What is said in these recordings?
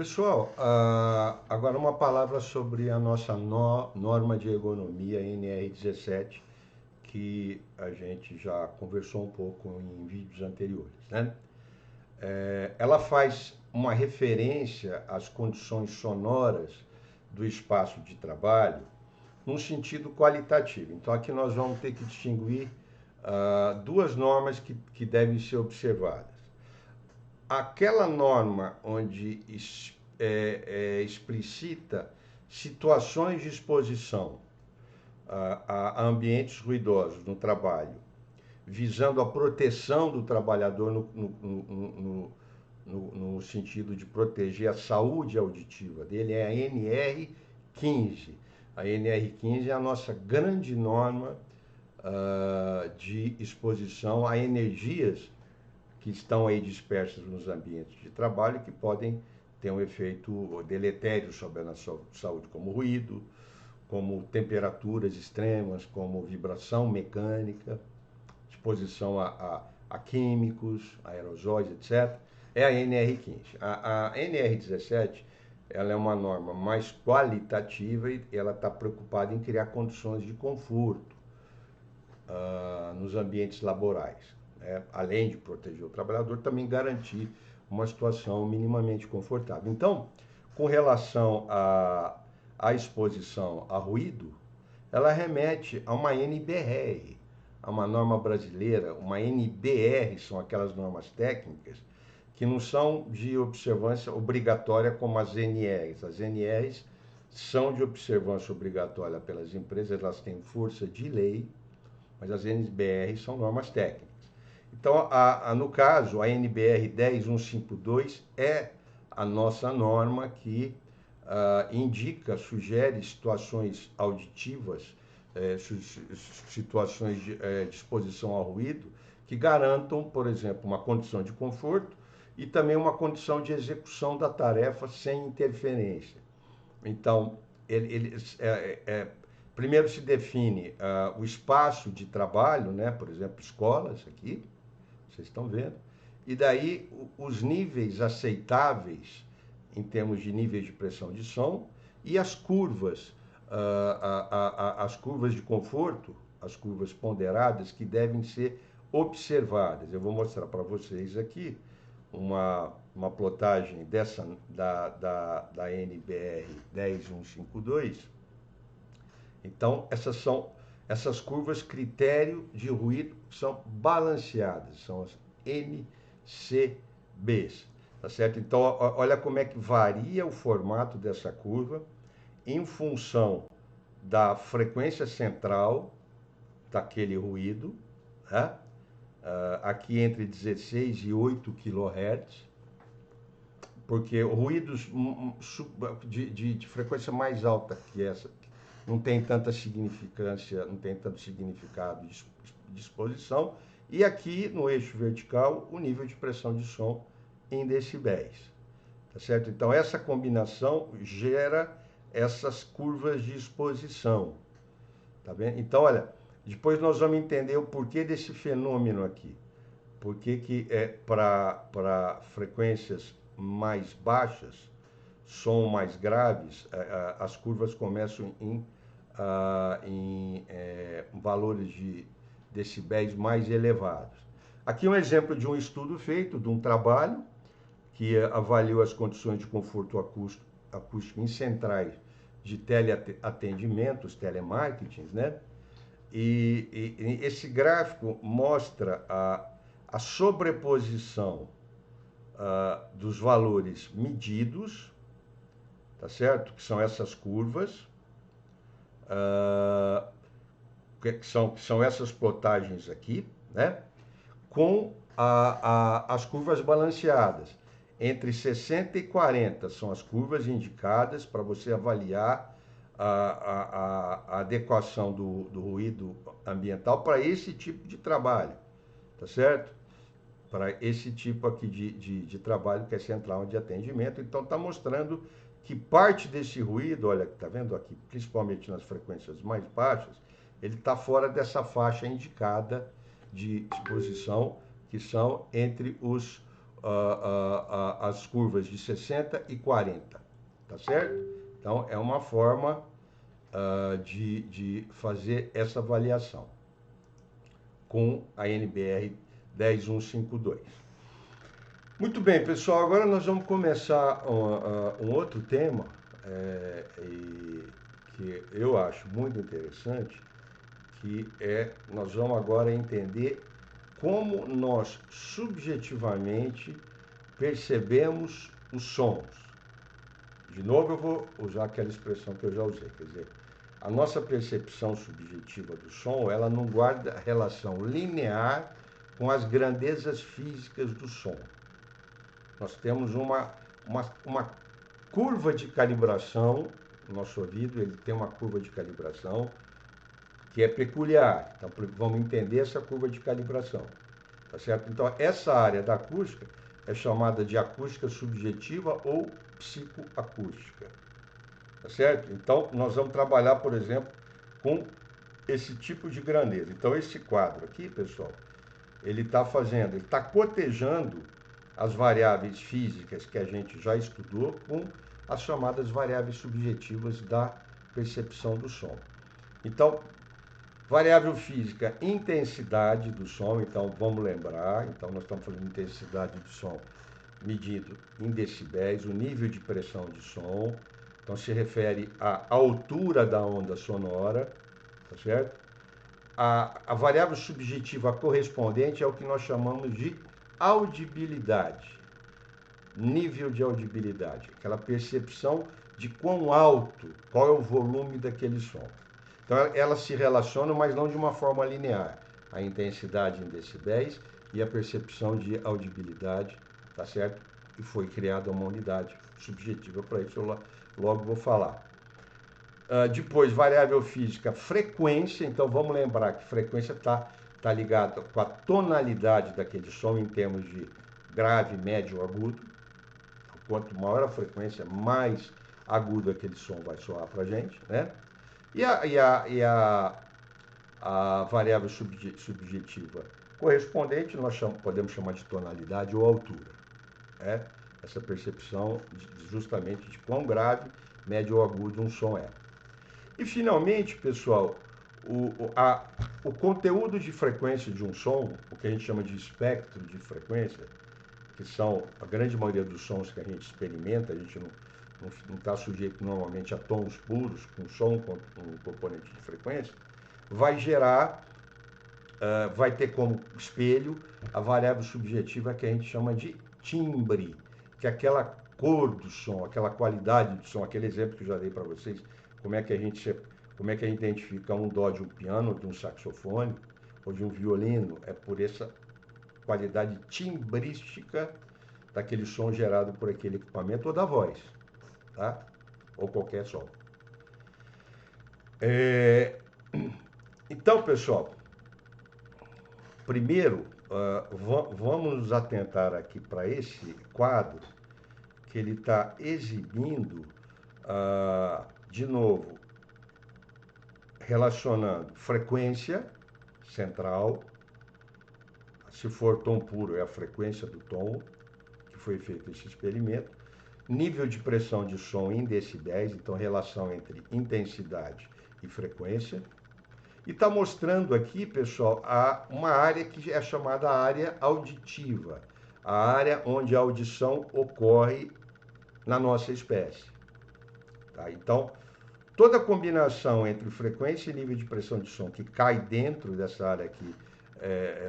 Pessoal, agora uma palavra sobre a nossa norma de ergonomia NR17, que a gente já conversou um pouco em vídeos anteriores, né? Ela faz uma referência às condições sonoras do espaço de trabalho num sentido qualitativo. Então, aqui nós vamos ter que distinguir duas normas que devem ser observadas. Aquela norma onde explicita situações de exposição a ambientes ruidosos no trabalho, visando a proteção do trabalhador no sentido de proteger a saúde auditiva dele, é a NR15. A NR15 é a nossa grande norma de exposição a energias que estão aí dispersas nos ambientes de trabalho e que podem ter um efeito deletério sobre a nossa saúde, como ruído, como temperaturas extremas, como vibração mecânica, exposição a químicos, aerosóis, etc. É a NR15. A NR17 ela é uma norma mais qualitativa e ela está preocupada em criar condições de conforto nos ambientes laborais. Além de proteger o trabalhador, também garantir uma situação minimamente confortável. Então, com relação à exposição a ruído, ela remete a uma NBR, a uma norma brasileira, uma NBR, são aquelas normas técnicas que não são de observância obrigatória como as NRs. As NRs são de observância obrigatória pelas empresas, elas têm força de lei, mas as NBRs são normas técnicas. Então, no caso, a NBR 10152 é a nossa norma que indica, sugere situações auditivas, situações de exposição ao ruído, que garantam, por exemplo, uma condição de conforto e também uma condição de execução da tarefa sem interferência. Então, primeiro se define o espaço de trabalho, né? Por exemplo, escolas aqui, vocês estão vendo, e daí os níveis aceitáveis em termos de níveis de pressão de som e as curvas, as curvas de conforto, as curvas ponderadas que devem ser observadas. Eu vou mostrar para vocês aqui uma plotagem dessa da NBR 10152. Então, essas curvas critério de ruído são balanceadas, são as NCBs, tá certo? Então, olha como é que varia o formato dessa curva em função da frequência central daquele ruído, né? Aqui entre 16 e 8 kHz, porque ruídos de frequência mais alta que essa não tem tanta significância, não tem tanto significado de exposição. E aqui no eixo vertical, o nível de pressão de som em decibéis. Tá certo? Então, essa combinação gera essas curvas de exposição. Tá bem? Então, olha, depois nós vamos entender o porquê desse fenômeno aqui. Por que para frequências mais baixas, som mais graves, as curvas começam em valores de decibéis mais elevados. Aqui um exemplo de um estudo feito, de um trabalho que avaliou as condições de conforto acústico em centrais de teleatendimento, os telemarketings, né? E esse gráfico mostra a sobreposição dos valores medidos, tá certo? Que são essas curvas, que são essas plotagens aqui, né? Com as curvas balanceadas. Entre 60 e 40 são as curvas indicadas para você avaliar a adequação do ruído ambiental para esse tipo de trabalho, tá certo? Para esse tipo aqui de trabalho que é central de atendimento. Então, está mostrando que parte desse ruído, olha, está vendo aqui, principalmente nas frequências mais baixas, ele está fora dessa faixa indicada de exposição, que são entre os as curvas de 60 e 40, tá certo? Então, é uma forma de fazer essa avaliação com a NBR 10152. Muito bem, pessoal, agora nós vamos começar um outro tema que eu acho muito interessante, que nós vamos agora entender como nós subjetivamente percebemos os sons. De novo, eu vou usar aquela expressão que eu já usei, quer dizer, a nossa percepção subjetiva do som, ela não guarda relação linear com as grandezas físicas do som. Nós temos uma curva de calibração, o nosso ouvido ele tem uma curva de calibração que é peculiar. Então, vamos entender essa curva de calibração, tá certo? Então, essa área da acústica é chamada de acústica subjetiva ou psicoacústica, tá certo? Então, nós vamos trabalhar, por exemplo, com esse tipo de grandeza. Então, esse quadro aqui, pessoal, ele está cotejando as variáveis físicas que a gente já estudou com as chamadas variáveis subjetivas da percepção do som. Então, variável física, intensidade do som, então vamos lembrar, então nós estamos falando de intensidade do som medido em decibéis, o nível de pressão de som, então se refere à altura da onda sonora, tá certo? A variável subjetiva correspondente é o que nós chamamos de audibilidade, nível de audibilidade, aquela percepção de quão alto, qual é o volume daquele som. Então, elas se relacionam, mas não de uma forma linear. A intensidade em decibéis e a percepção de audibilidade, tá certo? E foi criada uma unidade subjetiva para isso, eu logo vou falar. Depois, variável física, frequência. Então, vamos lembrar que frequência tá ligada com a tonalidade daquele som em termos de grave, médio ou agudo. Quanto maior a frequência, mais agudo aquele som vai soar para a gente, né? E a variável subjetiva correspondente, nós podemos chamar de tonalidade ou altura. Né? Essa percepção justamente de quão grave, médio ou agudo um som é. E finalmente, pessoal, o conteúdo de frequência de um som, o que a gente chama de espectro de frequência, que são a grande maioria dos sons que a gente experimenta, a gente não está sujeito normalmente a tons puros, com som com um componente de frequência, vai gerar, vai ter como espelho a variável subjetiva que a gente chama de timbre, que é aquela cor do som, aquela qualidade do som, aquele exemplo que eu já dei para vocês, como é que a gente identifica um dó de um piano, de um saxofone ou de um violino, é por essa qualidade timbrística daquele som gerado por aquele equipamento ou da voz, tá? Ou qualquer som. Então, pessoal, primeiro, vamos nos atentar aqui para esse quadro, que ele está exibindo, de novo, relacionando frequência central, se for tom puro é a frequência do tom, que foi feito esse experimento, nível de pressão de som em decibéis, então relação entre intensidade e frequência, e está mostrando aqui, pessoal, uma área que é chamada área auditiva, a área onde a audição ocorre na nossa espécie. Tá? Então, toda a combinação entre frequência e nível de pressão de som que cai dentro dessa área aqui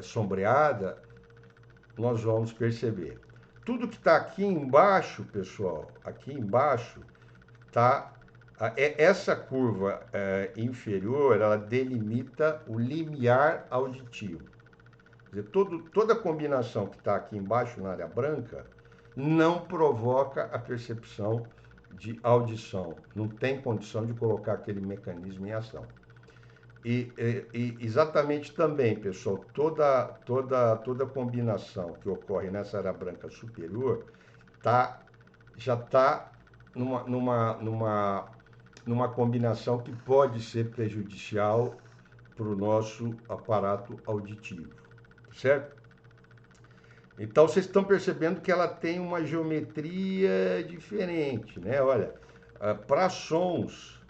sombreada, nós vamos perceber. Tudo que está aqui embaixo, pessoal, aqui embaixo, tá essa curva inferior, ela delimita o limiar auditivo. Quer dizer, toda a combinação que está aqui embaixo na área branca não provoca a percepção de audição. Não tem condição de colocar aquele mecanismo em ação. E exatamente também, pessoal, toda combinação que ocorre nessa área branca superior já está numa combinação que pode ser prejudicial para o nosso aparato auditivo, certo? Então vocês estão percebendo que ela tem uma geometria diferente, né? Olha, para sons,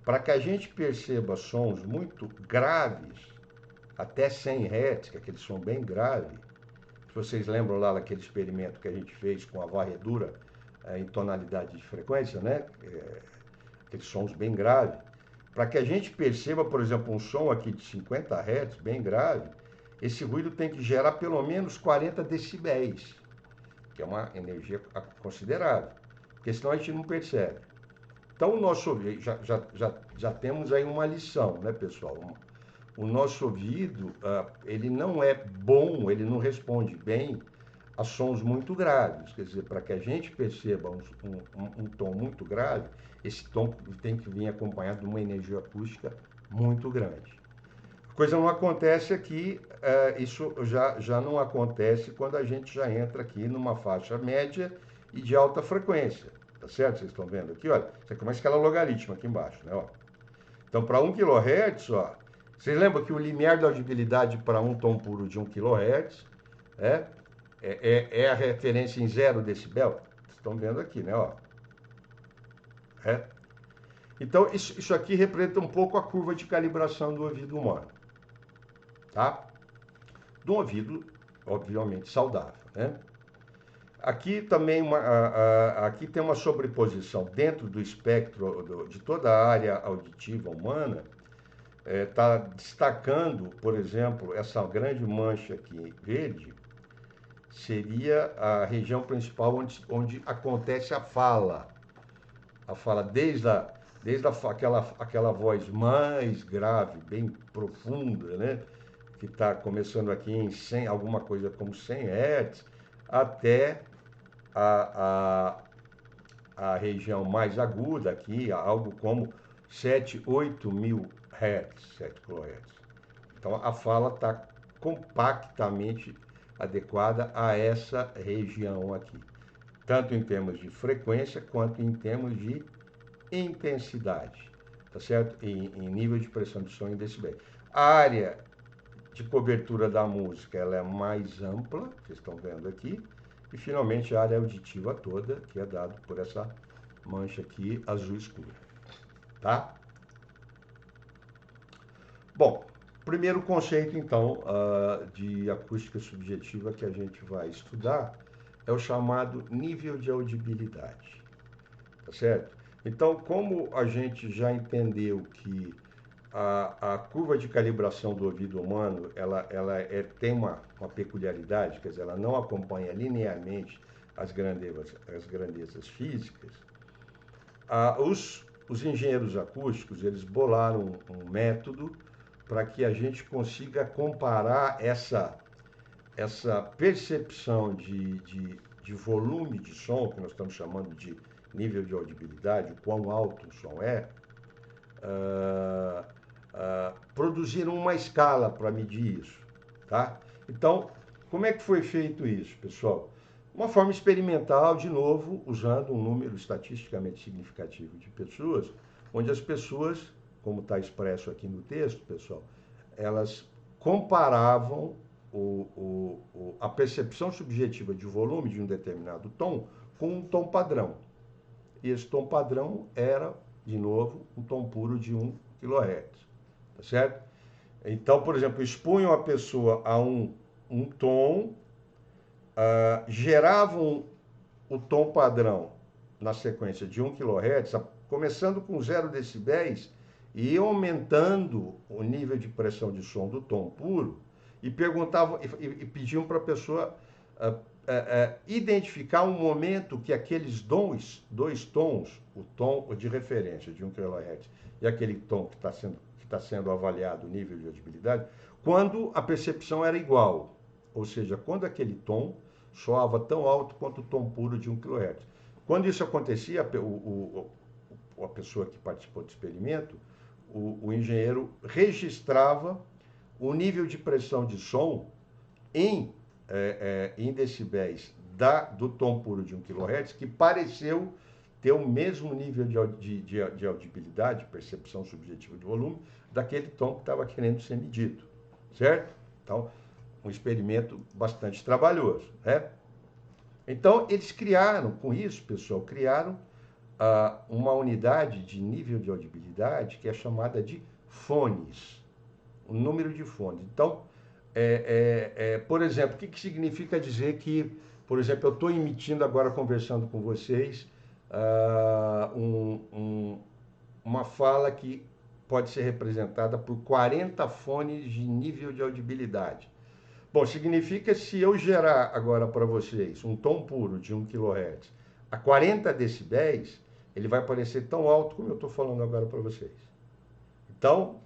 para que a gente perceba sons muito graves, até 100 Hz, que é aquele som bem grave, se vocês lembram lá daquele experimento que a gente fez com a varredura em tonalidade de frequência, né? Aqueles sons bem graves. Para que a gente perceba, por exemplo, um som aqui de 50 Hz, bem grave, esse ruído tem que gerar pelo menos 40 decibéis, que é uma energia considerável, porque senão a gente não percebe. Então, o nosso ouvido, já temos aí uma lição, né, pessoal? O nosso ouvido, ele não é bom, ele não responde bem a sons muito graves. Quer dizer, para que a gente perceba um tom muito grave, esse tom tem que vir acompanhado de uma energia acústica muito grande. A coisa não acontece aqui, isso já não acontece quando a gente já entra aqui numa faixa média e de alta frequência, tá certo? Vocês estão vendo aqui, olha, você começa aquela logaritma aqui embaixo, né? Ó. Então, para 1 kHz, ó, vocês lembram que o limiar da audibilidade para um tom puro de 1 kHz é a referência em 0 decibel? Vocês estão vendo aqui, né? Ó. Então, isso aqui representa um pouco a curva de calibração do ouvido humano, tá? Do ouvido, obviamente, saudável, né? Aqui também aqui tem uma sobreposição dentro do espectro de toda a área auditiva humana. Está destacando, por exemplo, essa grande mancha aqui verde, seria a região principal onde acontece a fala. A fala desde aquela voz mais grave, bem profunda, né? Que está começando aqui em 100, alguma coisa como 100 Hz, até a região mais aguda aqui, algo como 7, 8 mil Hz, 7 kHz. Então a fala está compactamente adequada a essa região aqui, tanto em termos de frequência quanto em termos de intensidade, tá certo? Em nível de pressão de som em decibéis. A área de cobertura da música ela é mais ampla, vocês estão vendo aqui, e finalmente a área auditiva toda, que é dada por essa mancha aqui azul escura, tá? Bom, primeiro conceito então de acústica subjetiva que a gente vai estudar é o chamado nível de audibilidade, tá certo? Então, como a gente já entendeu que a curva de calibração do ouvido humano, ela tem uma peculiaridade, quer dizer, ela não acompanha linearmente as grandezas físicas. Os engenheiros acústicos, eles bolaram um método para que a gente consiga comparar essa percepção de volume de som, que nós estamos chamando de nível de audibilidade, o quão alto o som é, produziram uma escala para medir isso, tá? Então, como é que foi feito isso, pessoal? Uma forma experimental, de novo, usando um número estatisticamente significativo de pessoas, onde as pessoas, como está expresso aqui no texto, pessoal, elas comparavam a percepção subjetiva de volume de um determinado tom com um tom padrão. E esse tom padrão era, de novo, um tom puro de 1 kHz, tá certo? Então, por exemplo, expunham a pessoa a um tom, geravam o tom padrão na sequência de 1 kHz, começando com 0 decibéis e aumentando o nível de pressão de som do tom puro, e perguntavam e pediam para a pessoa identificar um momento que aqueles dois tons, o tom de referência de 1 kHz e aquele tom que está sendo avaliado, o nível de audibilidade, quando a percepção era igual, ou seja, quando aquele tom soava tão alto quanto o tom puro de 1 kHz. Quando isso acontecia, a pessoa que participou do experimento, o engenheiro registrava o nível de pressão de som em decibéis do tom puro de 1 kHz, que pareceu ter o mesmo nível de audibilidade, percepção subjetiva de volume, daquele tom que estava querendo ser medido, certo? Então, um experimento bastante trabalhoso, né? Então, eles criaram, com isso, pessoal, criaram uma unidade de nível de audibilidade que é chamada de fones, o número de fones. Então, por exemplo, o que significa dizer que, por exemplo, eu estou emitindo agora, conversando com vocês, uma fala que pode ser representada por 40 fones de nível de audibilidade. Bom, significa se eu gerar agora para vocês um tom puro de 1 kHz a 40 decibéis, ele vai parecer tão alto como eu estou falando agora para vocês. Então,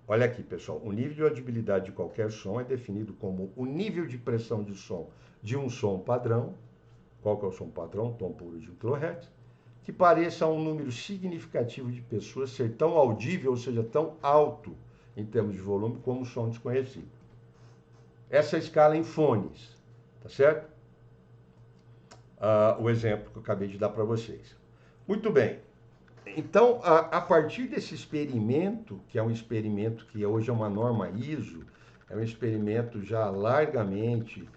olha aqui, pessoal, o nível de audibilidade de qualquer som é definido como o nível de pressão de som de um som padrão. Qual que é o som padrão? Tom puro de 1 kHz. Que pareça um número significativo de pessoas ser tão audível, ou seja, tão alto em termos de volume, como o som desconhecido. Essa escala em fones, tá certo? O exemplo que eu acabei de dar para vocês. Muito bem. Então, a partir desse experimento, que é um experimento que hoje é uma norma ISO, é um experimento já largamente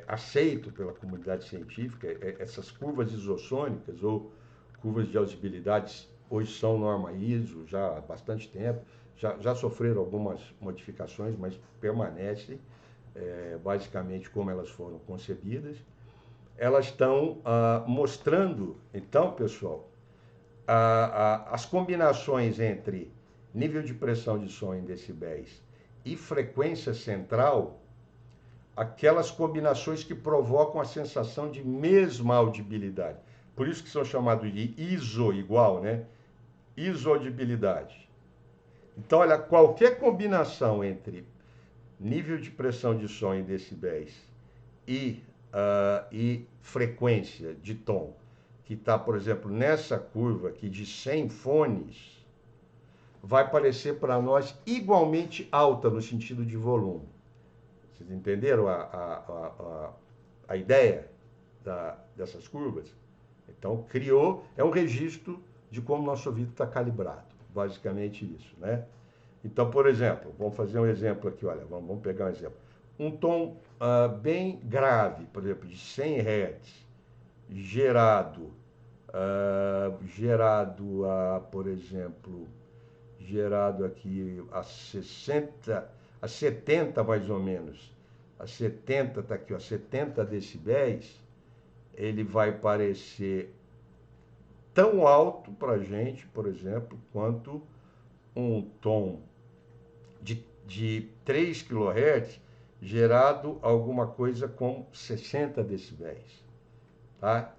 aceito pela comunidade científica, essas curvas isossônicas ou curvas de audibilidade hoje são norma ISO já há bastante tempo, já sofreram algumas modificações, mas permanecem basicamente como elas foram concebidas. Elas estão mostrando, então, pessoal, as combinações entre nível de pressão de som em decibéis e frequência central, aquelas combinações que provocam a sensação de mesma audibilidade. Por isso que são chamados de ISO igual, né? Isoaudibilidade. Então, olha, qualquer combinação entre nível de pressão de som em decibéis e frequência de tom, que está, por exemplo, nessa curva aqui de 100 fones, vai parecer para nós igualmente alta no sentido de volume. Vocês entenderam a ideia dessas curvas? Então, é um registro de como nosso ouvido está calibrado, basicamente isso, né? Então, por exemplo, vamos fazer um exemplo aqui, olha, vamos pegar um exemplo. Um tom bem grave, por exemplo, de 100 Hz, por exemplo, gerado aqui a 70 mais ou menos, a 70, está aqui, ó, 70 decibéis, ele vai parecer tão alto para a gente, por exemplo, quanto um tom de 3 kHz gerado alguma coisa com 60 decibéis, tá?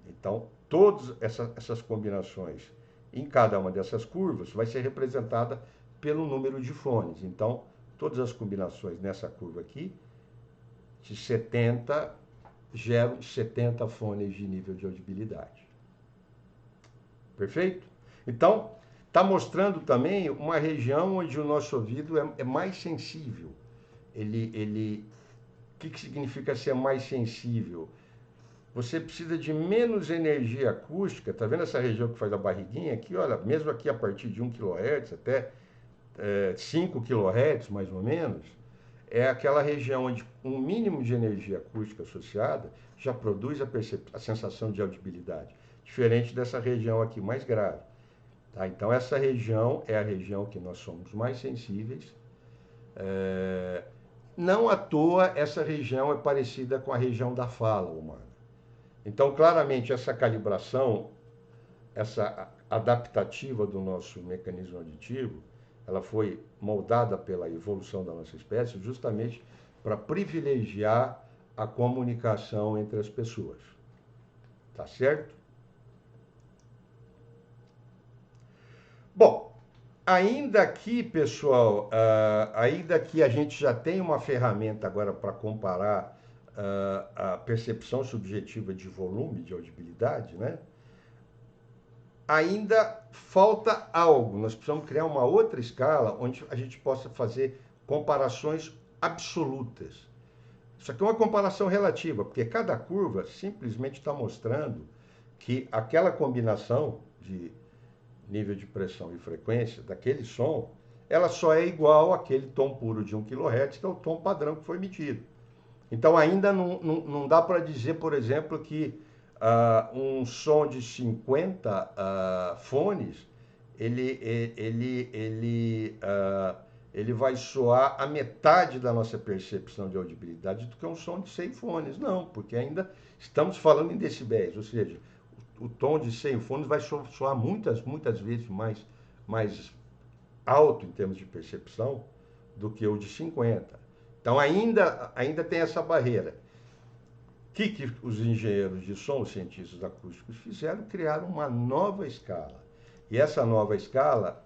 Então, todas essas combinações em cada uma dessas curvas vai ser representada pelo número de fones. Então, todas as combinações nessa curva aqui, de 70, geram 70 fones de nível de audibilidade. Perfeito? Então, está mostrando também uma região onde o nosso ouvido é mais sensível. O que significa ser mais sensível? Você precisa de menos energia acústica. Está vendo essa região que faz a barriguinha aqui? Olha, mesmo aqui a partir de 1 kHz até 5 kHz, mais ou menos, é aquela região onde um mínimo de energia acústica associada já produz a sensação de audibilidade, diferente dessa região aqui mais grave. Tá? Então, essa região é a região que nós somos mais sensíveis. Não à toa, essa região é parecida com a região da fala humana. Então, claramente, essa calibração, essa adaptativa do nosso mecanismo auditivo, ela foi moldada pela evolução da nossa espécie justamente para privilegiar a comunicação entre as pessoas. Tá certo? Bom, ainda aqui, pessoal, ainda que a gente já tem uma ferramenta agora para comparar a percepção subjetiva de volume, de audibilidade, né? Ainda falta algo. Nós precisamos criar uma outra escala onde a gente possa fazer comparações absolutas. Isso aqui é uma comparação relativa, porque cada curva simplesmente está mostrando que aquela combinação de nível de pressão e frequência daquele som ela só é igual àquele tom puro de 1 kHz, que é o tom padrão que foi emitido. Então ainda não dá para dizer, por exemplo, que um som de 50 fones, ele vai soar a metade da nossa percepção de audibilidade do que um som de 100 fones. Não, porque ainda estamos falando em decibéis, ou seja, o tom de 100 fones vai soar muitas vezes mais alto em termos de percepção do que o de 50. Então ainda tem essa barreira. O que os engenheiros de som, os cientistas acústicos fizeram? Criaram uma nova escala. E essa nova escala,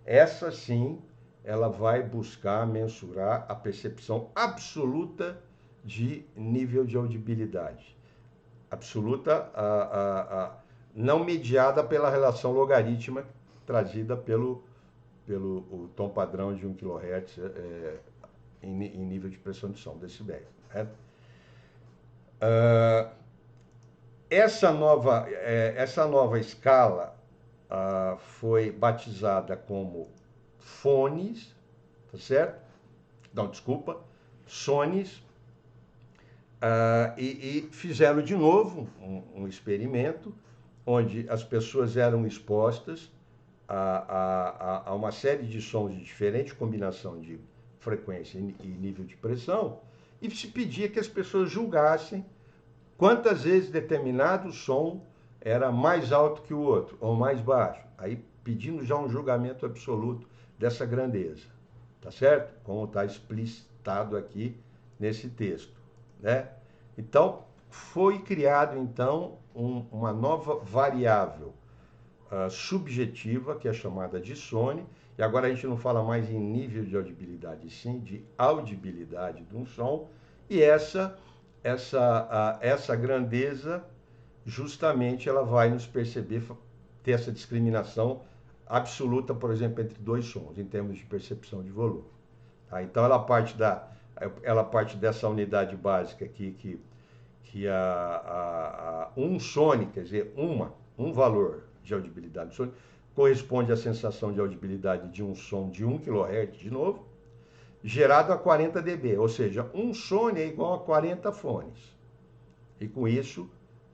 essa sim, ela vai buscar mensurar a percepção absoluta de nível de audibilidade. Absoluta, não mediada pela relação logarítmica trazida pelo o tom padrão de 1 kHz em nível de pressão de som, decibéis. Né? Essa nova escala foi batizada como fones, tá certo? Não, desculpa, sones, e fizeram de novo um experimento onde as pessoas eram expostas a uma série de sons de diferente combinação de frequência e nível de pressão, e se pedia que as pessoas julgassem quantas vezes determinado som era mais alto que o outro, ou mais baixo. Aí pedindo já um julgamento absoluto dessa grandeza, tá certo? Como está explicitado aqui nesse texto, né? Então, foi criado, então, uma nova variável subjetiva, que é chamada de Sony, e agora a gente não fala mais em nível de audibilidade, sim de audibilidade de um som, e essa grandeza, justamente, ela vai nos ter essa discriminação absoluta, por exemplo, entre dois sons, em termos de percepção de volume. Tá? Então, ela parte dessa unidade básica aqui, que um sone, quer dizer, um valor de audibilidade do sone, corresponde à sensação de audibilidade de um som de 1 kHz, de novo, gerado a 40 dB, ou seja, um sone é igual a 40 fones. E com isso,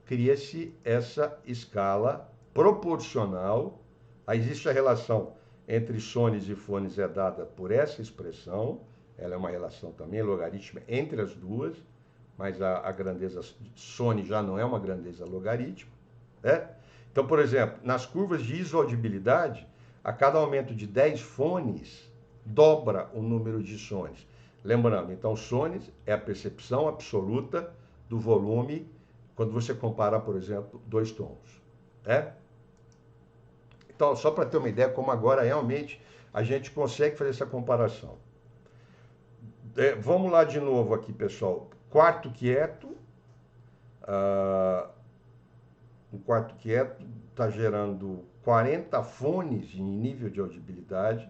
cria-se essa escala proporcional. Aí existe a relação entre sones e fones é dada por essa expressão, ela é uma relação também logarítmica entre as duas, mas a grandeza sone já não é uma grandeza logarítmica, né? Então, por exemplo, nas curvas de isoaudibilidade, a cada aumento de 10 fones, dobra o número de sones. Lembrando, então, sones é a percepção absoluta do volume quando você compara, por exemplo, dois tons, né? Então, só para ter uma ideia como agora realmente a gente consegue fazer essa comparação. Vamos lá de novo aqui, pessoal. Quarto quieto. O quarto quieto está gerando 40 fones em nível de audibilidade,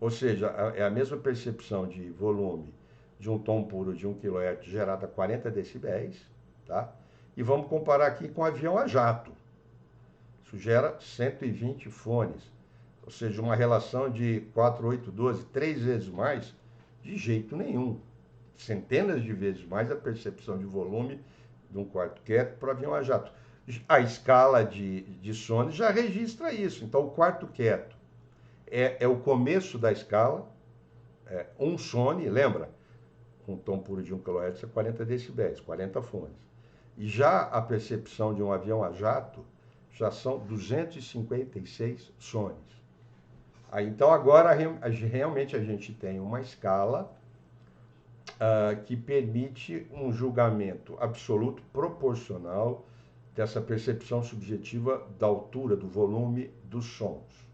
ou seja, é a mesma percepção de volume de um tom puro de 1 kHz gerada a 40 decibéis, tá? E vamos comparar aqui com avião a jato. Isso gera 120 fones, ou seja, uma relação de 4, 8, 12, 3 vezes mais, de jeito nenhum. Centenas de vezes mais a percepção de volume de um quarto quieto para avião a jato. A escala de sones já registra isso. Então, o quarto quieto é o começo da escala, um sone, lembra? Um tom puro de 1 kHz é 40 decibéis, 40 fones. E já a percepção de um avião a jato já são 256 sones. Aí, então, agora realmente a gente tem uma escala que permite um julgamento absoluto proporcional dessa percepção subjetiva da altura, do volume dos sons.